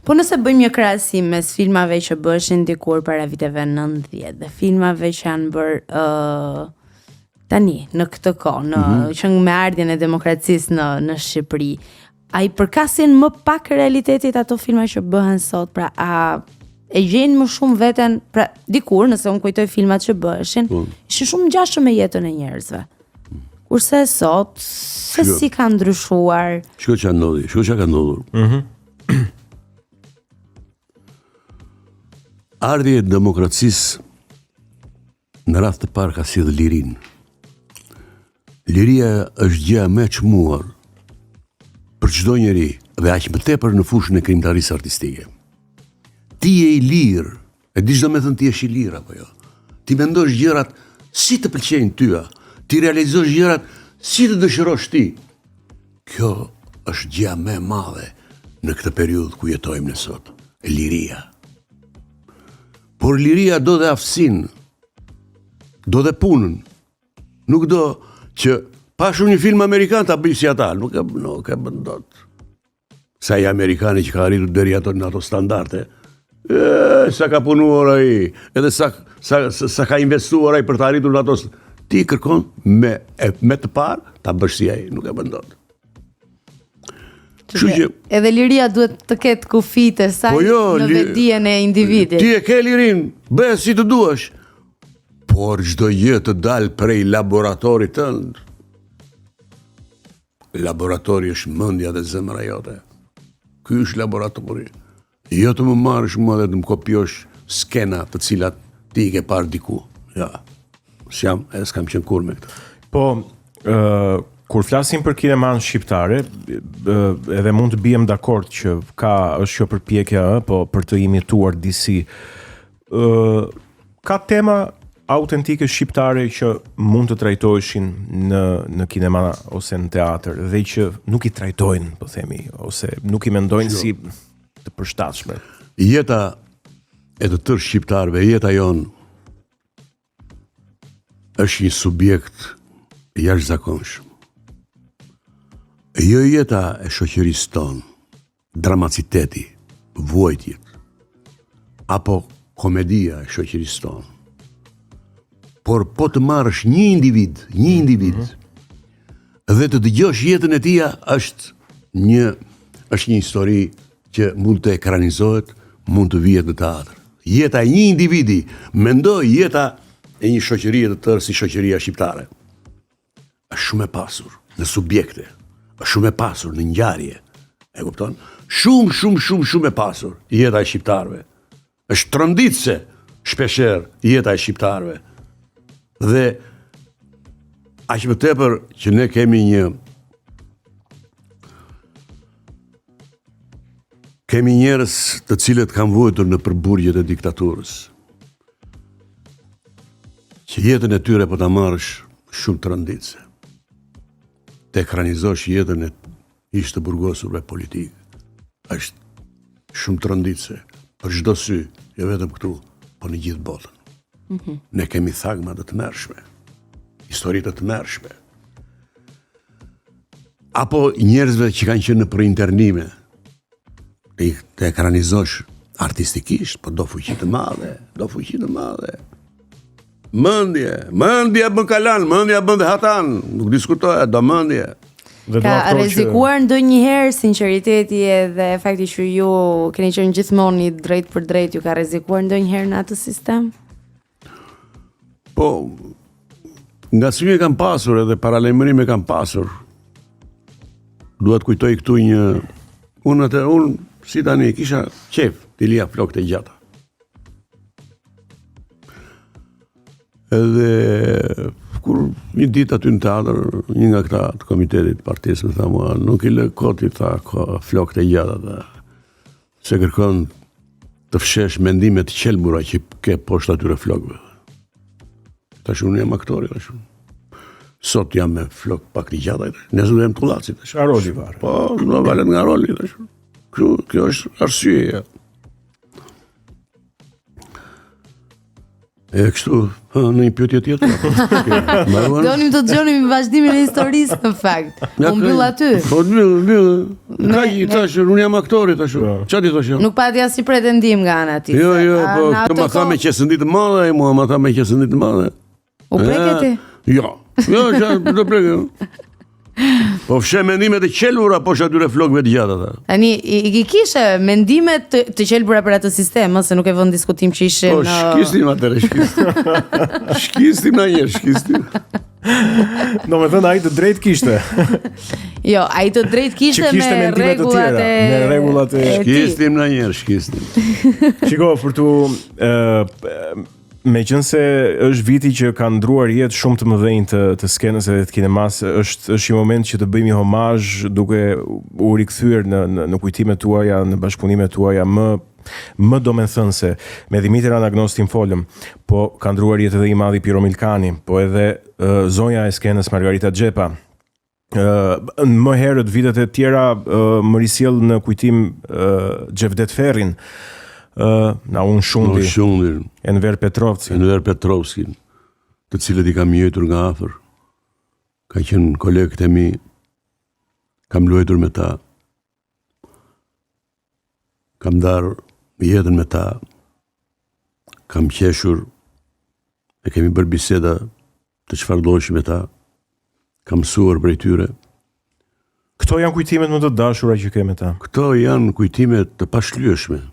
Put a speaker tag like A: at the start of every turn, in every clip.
A: Po nëse bëjmë një krahasim mes filmave që bëshin dikur para viteve 90 dhe filmave që janë bërë tani në këtë kohë, që me ardhjen e demokracisë në Shqipëri, a i përkasin më pak realitetit ato filma që bëhen sot, pra a e gjenë më shumë veten, pra dikur nëse unë kujtoj filmat që bëshin, ishin shumë ngjashëm me jetën e njerëzve. Kurse sot, se si ka ndryshuar.
B: Shko që ka ndodhur. Ardhje e demokracisë në radhë të parë ka sjellë lirinë. Liria është gjëja më e çmuar për çdo njeri dhe aq më tepër në fushën e krijimtarisë artistike. Ti je i lirë, e di çdo me thënë ti je i lirë apo jo. Ti mendosh gjërat si të pëlqejnë tyja. Ti realizosh gjërat si të dëshirosh ti. Kjo është gjëja më e madhe në këtë periudhë ku jetojmë ne sot, liria. Por liria do dhe aftësinë, do dhe punën. Nuk do që pashu një film amerikan ta bëj si ata, nuk e bën dot. Sa i amerikani që ka arritur deri në ato standarde. Sa ka punuar ai, edhe sa ka investuar ai për të arritur në ato. Ti kërkon me të parë ta bësh si ai, nuk e bën dot.
A: Edhe liria duhet të ketë kufit e saj në vetdijen e individit.
B: Ti e ke lirin, bëj si të duash. Por çdo gjë të dalë prej laboratorit tënd. Laboratori është mendja dhe zemra jote. Ky është laboratori. Jo të më marrësh mua dhe të më kopjosh skena të cilat ti i ke parë diku. Ja. S'kam qenë kur me këtë.
C: Po, kur flasim për kineman shqiptare, edhe mund të bijem dakord që është kjo përpjekja, po për të imituar disi, ka tema autentike shqiptare që mund të trajtoheshin në kinema ose në teatr, dhe që nuk i trajtojnë, po themi, ose nuk i mendojnë si të përshtatshme.
B: Jeta e të tërë shqiptarëve, jeta jonë është një subjekt jashtëzakonshëm. Jo jeta e shoqërisë tonë, dramaciteti, vuajtjet, apo komedia e shoqërisë tonë. Por po të marrësh një individ, dhe të dëgjosh jetën e tij, është një histori që mund të ekranizohet, mund të vihet në teatr. Jeta e një individi, mendoj jeta e një shoqërie të tërë si shoqëria shqiptare. Është shumë e pasur në subjekte, është shumë e pasur në ngjarje. E kupton? Shumë e pasur jeta e shqiptarëve. Është tronditse shpeshherë jeta e shqiptarëve. Dhe aq më tepër që ne kemi njerëz të cilët kanë vuajtur në përburgjet e diktaturës. Që jetën e tyre po ta marrësh shumë tronditse. Të ekranizosh jetën e ish të burgosurve politik. Është shumë tronditse për çdo sy, jo vetëm këtu, po në gjithë botën. Ne kemi thagma të tmerrshme, histori të tmerrshme. Apo njerëzve që kanë qenë për internime, të ekranizosh artistikisht, po do fuqi të madhe. Mendje bën kalan, mendja bën dhe hatan, nuk diskutohet, do mendje.
A: Ka rrezikuar ndonjëherë sinqeriteti edhe fakti që ju keni qenë gjithmonë drejt për drejt, ju ka rrezikuar ndonjëherë në atë sistem?
B: Po, ngacmime kam pasur edhe paralajmërime kam pasur. Dua të kujtoj këtu unë si tani kisha qef t'i lija flokët e gjata. Edhe kur një ditë aty në teatr, një nga këta të komitetit partisë më tha mua, nuk i lë koti tha flokët e gjata, se kërkon të fshesh mendimet të qelbura që ke poshtë atyre flokëve. Tash unë jam aktori, tash. Sot jam me flok pak të gjata, nesër jam të kullaci, tash.
C: Nga roli varë.
B: Po, në valet nga roli, tash. Kjo është arsyeja. E kështu, në një pyetje tjetër.
A: Donim të dëgjonim vazhdimin e historisë në fakt. Unë mbyll aty.
B: Po mbyll. Ka i tash, unë jam aktori tash. Çfarë ti thash?
A: Nuk pati asnjë pretendim nga ana ti.
B: Jo, po të më tha me qesëndit të madhe, mua më tha me qesëndit të madhe.
A: U preke ti?
B: Jo, çfarë do preke? Po fshe mendimet e qelbura poshtë atyre flokëve të gjata ata.
A: Tani i kishe mendimet të qelbura për atë sistem, se nuk e vën diskutim që ishin.
B: Po shkistim atëre, shkistim. Shkistim na njerë, shkistim.
C: Do me thënë ai të drejtë kishte.
A: Jo, ai të drejtë kishte me rregullat e
C: me rregullat e
B: shkistim na njerë, shkistim.
C: Shiko, për tu meqense është viti që ka ndruar jetë shumë të mëdhenj të skenës edhe të kinemas, është një moment që të bëjmë një homazh duke u rikthyer në kujtimet tuaja, në bashkëpunimet tuaja më domethënëse. Me Dimitër Anagnostin folëm, po ka ndruar jetë edhe i madhi Piro Milkani, po edhe zonja e skenës Margarita Xhepa. Më herët vitet e tjera më risjell në kujtim Xhevdet Ferrin, Naun Shundi, Enver Petrovski, të cilët i kam njëjtur nga afër. Ka qenë kolegët e mi, kam luajtur me ta, kam darë jetën me ta, kam qeshur, e kemi bërë biseda të çfarëdoshme me ta, kam mësuar prej tyre. Këto janë kujtimet më të dashura që ke me ta?
B: Këto janë kujtimet të pashlyeshme.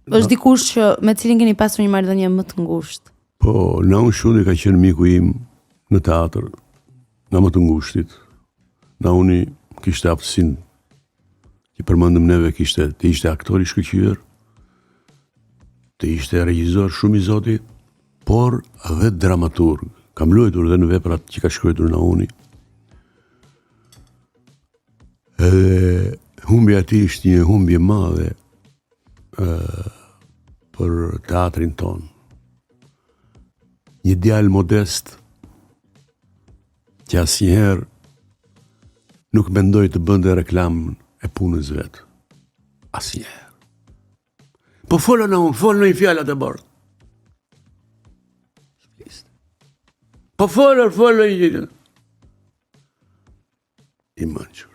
A: Është dikush që me cilin keni pasur një marrëdhënie më të ngushtë?
B: Po, Naun Shundi ka qenë miku im në teatr, nga më të ngushtit. Nauni kishte aftësinë që përmendëm neve, të ishte aktor i shkëlqyer, të ishte regjisor shumë i zoti, por edhe dramaturg. Kam luajtur edhe në veprat që ka shkruar Nauni. Edhe humbja ati ishte një humbje madhe për teatrin ton. Një djalë modest që asnjëherë nuk mendoi të bënte reklamën e punës vet. Asnjëherë. Po folën në një fjalë të bardhë. Po folën një. I mençur.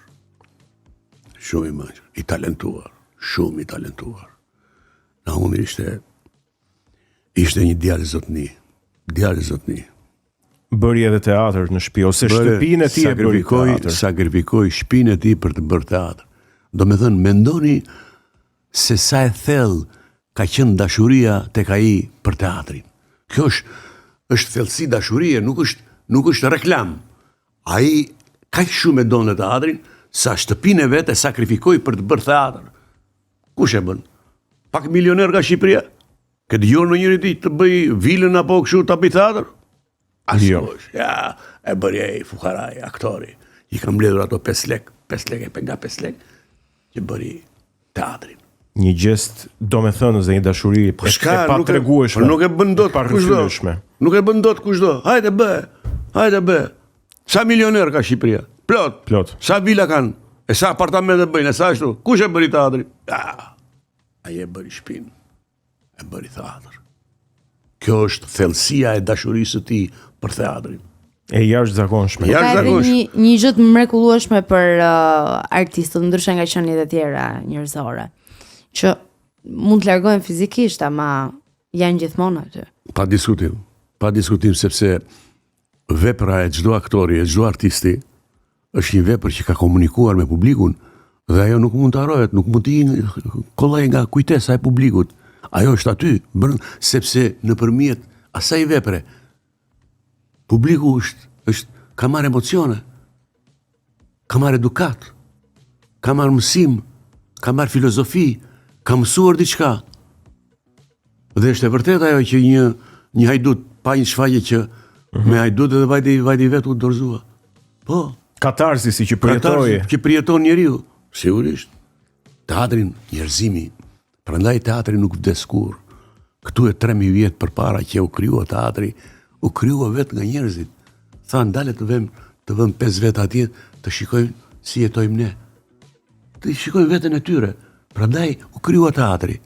B: Shumë i mençur, i talentuar, shumë i talentuar. Nauni ishte një djalë zotni.
C: Bëri edhe teatr në shtëpi, ose shtëpinë e tij e bëri teatr.
B: Sakrifikoi shtëpinë e tij për të bërë teatr. Do me thënë, mendoni se sa e thellë ka qenë dashuria tek ai për teatrin. Kjo është thellësi dashurie, nuk është reklam. Ai kaq shumë e donte teatrin, sa shtëpinë e vetë e sakrifikoi për të bërë teatr. Kush e bën? Pak milioner nga Shqipëria? Ke dëgjuar në njëri ditë të bëj vilën apo kështu ta bëj teatr? Asnjësh. Ja, e bëri ai fukaraj, aktori. I kam mbledhur ato 5 lek e nga 5 lek që bëri teatrin.
C: Një gest domethënës dhe një dashuri e patregueshme.
B: Nuk e bën dot kushdo. Nuk e bën dot kushdo. Hajde bë. Sa milioner ka Shqipëria? Plot. Sa vila kanë? E sa apartamente bëjnë? E sa ashtu? Kush e bëri teatrin? Ai e bëri shtëpinë. E bëri teatr. Kjo është thellësia e dashurisë së tij për teatrin.
C: E jashtëzakonshme.
A: Ka një gjë të mrekullueshme për artistët, ndryshe nga qeniet e tjera njerëzore, që mund të largohen fizikisht, ama janë gjithmonë aty. Pa diskutim, sepse vepra e çdo aktori, e çdo artisti është një vepër që ka komunikuar me publikun dhe ajo nuk mund të harrohet, nuk mund të kollaj nga kujtesa e publikut. Ajo është aty, sepse nëpërmjet asaj vepre publiku ka marrë emocione, ka marrë edukat, ka marrë mësim, ka marrë filozofi, ka mësuar diçka. Dhe është e vërtet ajo që një hajdut pa një shfaqje që me hajdut edhe vajti vetë u dorëzua. Po.
C: Katarsisi që përjetoi.
B: Që përjeton njeriu, sigurisht. Teatrin, njerëzimi. Prandaj teatri nuk vdes kurrë. Këtu e 3000 vjet përpara që u krijua teatri, u krijua vetë nga njerëzit. Thanë, dale të vëmë 5 vjet atje të shikojmë si jetojmë ne. Të shikojmë veten e tyre. Prandaj u krijua teatri.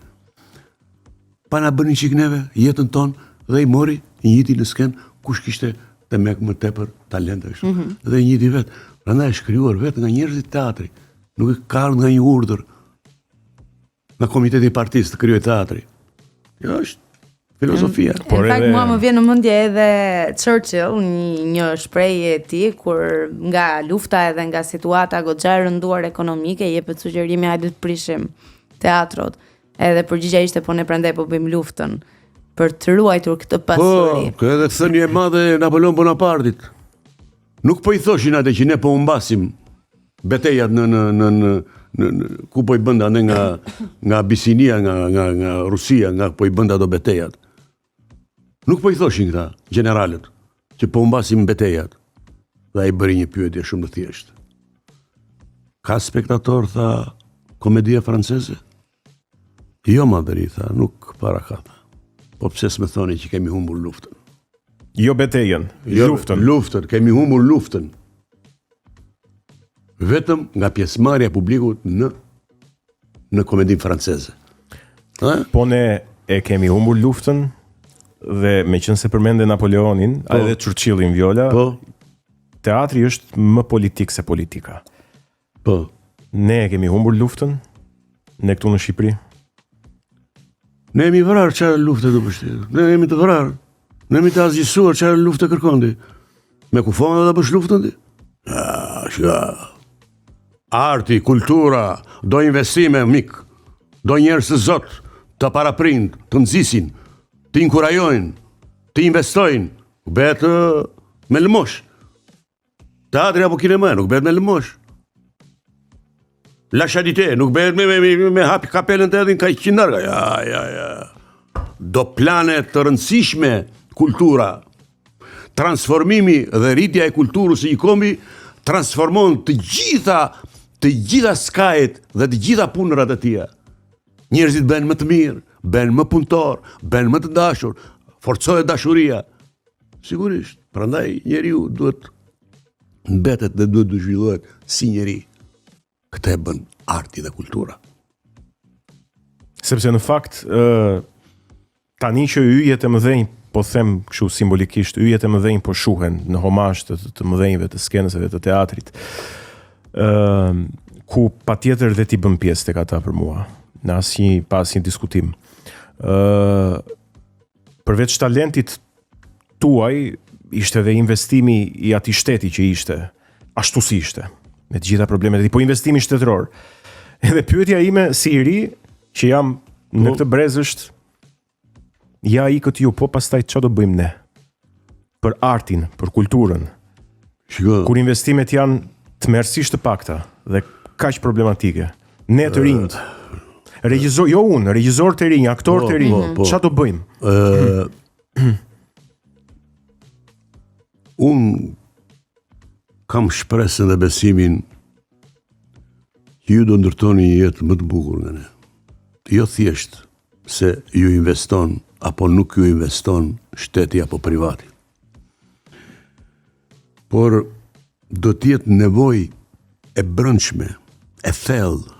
B: Pa na bënë çik neve jetën tonë dhe i mori i njëti në sken kush kishte të mek më tepër talente kështu. Dhe i njëti vet. Prandaj është krijuar vetë nga njerëzit teatri. Nuk e ka ardhur nga një urdhër nga komiteti i partisë të krijojë teatri. Kjo është filozofia.
A: Në fakt, mua më vjen në mendje edhe Churchill, një shprehje e tij, kur nga lufta edhe nga situata goxha e rënduar ekonomike, jepet sugjerimi hajde të prishim teatrot. Edhe përgjigjja ishte po ne prandaj po bëjmë luftën për të ruajtur këtë pasuri.
B: Po, edhe thënie e madhe Napoleon Bonapartit. Nuk po i thoshin atë që ne po humbasim betejat në ku po i bënda ne nga Abisinia, nga Rusia, nga po i bënda do betejat. Nuk po i thoshin këta generalet që po humbasim betejat. Dhe ai bëri një pyetje shumë të thjeshtë. Ka spektator, tha, komedia franceze? Jo, madhëri, tha, nuk para ka, tha. Po pse s'me thoni që kemi humbur luftën?
C: Jo betejën, luftën.
B: Luftën, kemi humbur luftën. Vetëm nga pjesëmarrja e publikut në komedinë franceze.
C: Po ne e kemi humbur luftën dhe me qënë se përmende Napoleonin, a edhe Churchillin Viola, teatri është më politik se politika.
B: Po.
C: Ne e kemi humbur luftën, ne këtu në Shqipëri.
B: Ne jemi vrarë çfarë lufte do bështetë. Ne jemi të vrarë. Ne jemi të azgjësuar çfarë lufte kërkon ti. Me kufon edhe bësh luftën ti? Arti, kultura, do investime, mik, do njerëz të zot, të paraprind, të nxisin, të inkurajojnë, të investojnë, bëhet me lëmosh. Teatri apo kinema nuk bëhet me lëmosh. La charité nuk bëhet me hapi kapelën të edhin ka 100 nërga. Ja. Do plane të rëndësishme kultura. Transformimi dhe rritja e kulturës së një kombi transformon të gjitha skajet dhe të gjitha punërat e tija. Njerëzit bëhen më të mirë, bëhen më punëtor, bëhen më të dashur, forcohet dashuria. Sigurisht, prandaj njeriu duhet mbetet dhe duhet të zhvillohet si njeri. Këtë e bën arti dhe kultura.
C: Sepse në fakt, tani që yjet e mëdhenj, po them kështu simbolikisht, yjet e mëdhenj po shuhen në homazh të mëdhenjve të skenësve të teatrit, ku patjetër dhe ti bën pjesë tek ata për mua, në pas një diskutim. Përveç talentit tuaj, ishte dhe investimi i atij shteti që ishte, ashtu si ishte, me të gjitha problemet e tij, po investimi shtetëror. Edhe pyetja ime si i ri, që jam në këtë brez është, ja ikët ju, po pastaj çfarë do bëjmë ne? Për artin, për kulturën. Kur investimet janë tmerrsisht të pakta dhe kaq problematike. Ne të rinjt. Regjizor, jo unë, regjizor të rinj, aktor të rinj, çfarë do bëjmë?
B: Unë kam shpresën dhe besimin që ju do ndërtoni një jetë më të bukur nga ne. Jo thjesht se ju investon apo nuk ju investon shteti apo privati. Por do t'jetë nevojë e brendshme, e thellë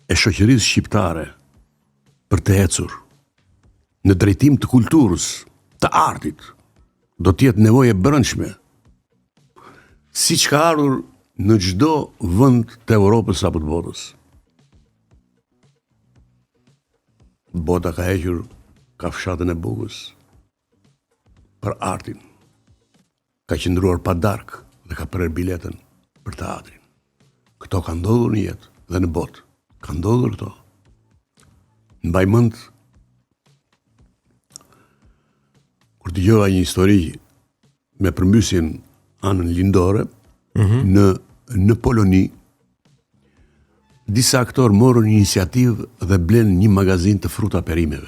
B: e shoqërisë shqiptare për të ecur në drejtim të kulturës, të artit. Do t'jetë nevojë e brendshme, siç ka ardhur në çdo vend të Evropës apo të botës. Bota ka hequr kafshatën e bukës për artin. Ka qëndruar pa darkë dhe ka prerë biletën për teatrin. Këto ka ndodhur në jetë dhe në botë. Ka ndodhur këto. Mbaj mend kur dëgjova një histori me përmbysjen anën lindore, në Poloni, disa aktor morën një iniciativë dhe blenë një magazin të fruta perimeve.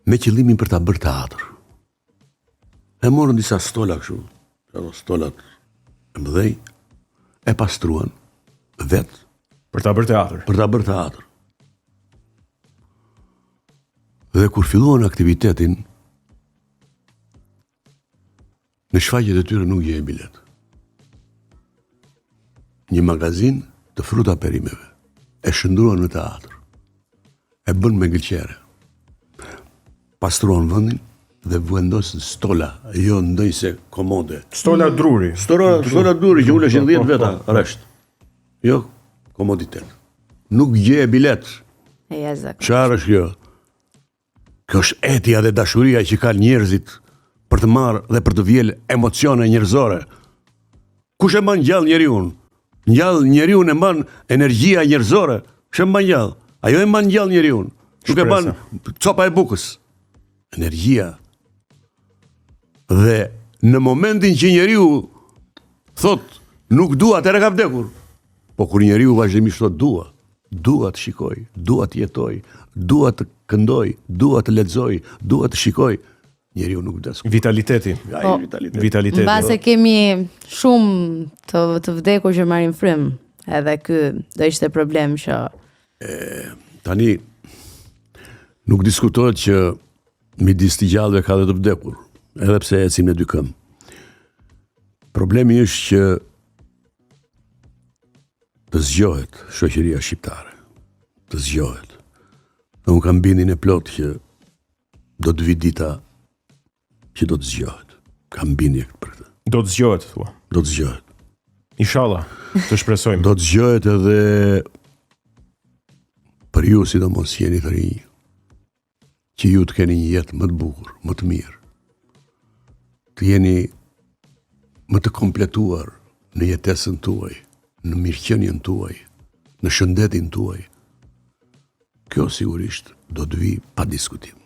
B: Me qëllimin për ta bërë teatr. E morën disa stola kështu, ato stolat e mëdhej, e pastruan vetë
C: për ta bërë teatr.
B: Për ta bërë teatr. Dhe kur filluan aktivitetin, në shfaqjet e tyre nuk gjej bilet. një magazin të fruta perimeve, e shëndruan në teatr, e bën me gëlqere, pastruan vendin dhe vendosin stola, jo ndonjëse komode.
C: Stola druri.
B: Stola druri që uleshin 10 veta rresht. Jo komoditet. Nuk gjeje bilet. Çfarë është kjo? Kjo është etja dhe dashuria që kanë njerëzit për të marrë dhe për të vjel emocione njerëzore. Kush e mban gjallë njeriun? Njeriun e mban energjia njerëzore. Kush e mban gjallë? Ajo e mban gjallë njeriun. Nuk e mban copa e bukës. Energjia. Dhe në momentin që njeriu thot nuk dua, atëherë ka vdekur. Po kur njeriu vazhdimisht thot dua të shikoj, dua të jetoj, dua të këndoj, dua të lexoj, dua të shikoj, njeriu nuk vdes.
C: Vitaliteti. Vitaliteti.
A: Mbase kemi shumë të vdekur që marrin frym, edhe ky do ishte problem që
B: tani nuk diskutohet që midis të gjallëve ka dhe të vdekur, edhe pse ecim në dy këmbë. Problemi është që të zgjohet shoqëria shqiptare. Të zgjohet. Dhe unë kam bindjen e plot që do të vi dita që do të zgjohet. Kam bindje për këtë.
C: Do të zgjohet, thua.
B: Do të zgjohet.
C: Inshallah, të shpresojmë.
B: Do të zgjohet edhe për ju, sidomos jeni të rinj, që ju të keni një jetë më të bukur, më të mirë. Të jeni më të kompletuar në jetesën tuaj, në mirëqenien tuaj, në shëndetin tuaj. Kjo sigurisht do të vi pa diskutim.